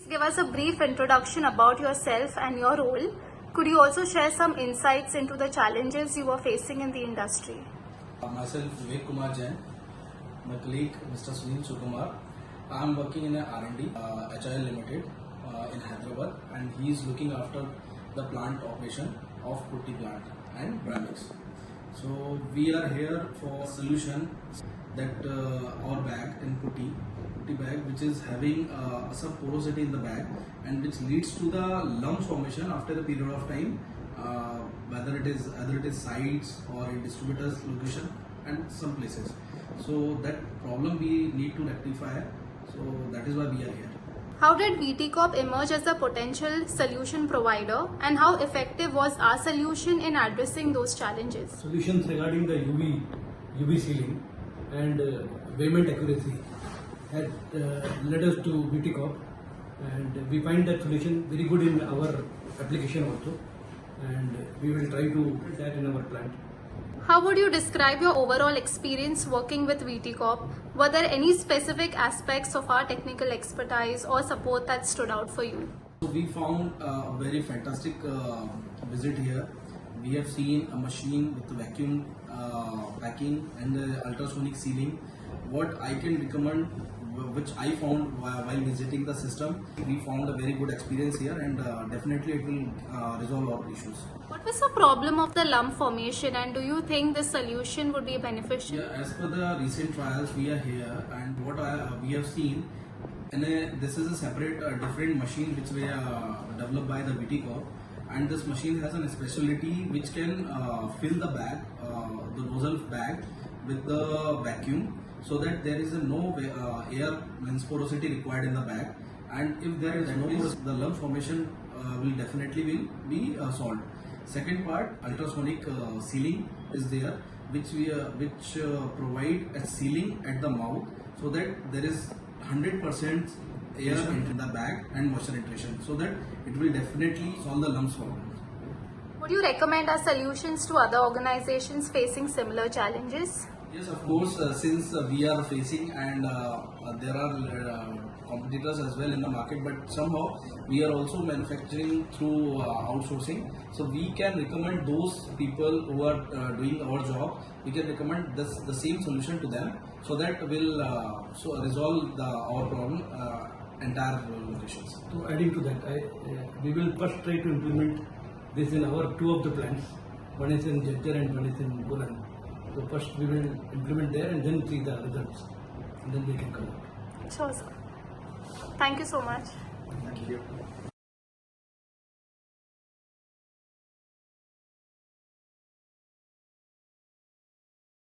give us a brief introduction about yourself and your role. Could you also share some insights into the challenges you are facing in the industry? Myself, Vivek Kumar Jain, my colleague Mr. Sunil Sukumar. I am working in a R&D, HIL Limited in Hyderabad, and he is looking after the plant operation of putty plant and Bramix. So we are here for a solution that our bag in putty bag, which is having some porosity in the bag and which leads to the lump formation after a period of time, whether it is sites or in distributors location and some places. So that problem we need to rectify. So that is why we are here. How did VT Corp emerge as a potential solution provider, and how effective was our solution in addressing those challenges? Solutions regarding the UV sealing and weighment accuracy had led us to VT Corp, and we find that solution very good in our application also, and we will try to do that in our plant. How would you describe your overall experience working with VT Corp? Were there any specific aspects of our technical expertise or support that stood out for you? So we found a very fantastic visit here. We have seen a machine with the vacuum packing and the ultrasonic sealing. What I can recommend, which I found while visiting the system, we found a very good experience here, and definitely it will resolve our issues. What was the problem of the lump formation, and do you think this solution would be beneficial? Yeah, as per the recent trials, we are here, and what we have seen, this is a separate different machine which we developed by the VT Corp, and this machine has a specialty which can fill the bag, the nozzle bag, with the vacuum, so that there is no air porosity required in the bag, and if there is no porosity, the lump formation will definitely be solved. Second part, ultrasonic sealing is there, which provide a sealing at the mouth, so that there is 100% air in the bag and moisture infiltration, so that it will definitely solve the lumps problem. Would you recommend our solutions to other organizations facing similar challenges? Yes, of course, since we are facing, and there are competitors as well in the market, but somehow we are also manufacturing through outsourcing. So we can recommend those people who are doing our job, we can recommend the same solution to them, so that will resolve our problem entire locations. So adding to that, we will first try to implement this in our two of the plants. One is in Jajjar and one is in Golan. So first we will implement there and then see the results, and then we can come out. Sure, sir. Thank you so much. Thank you.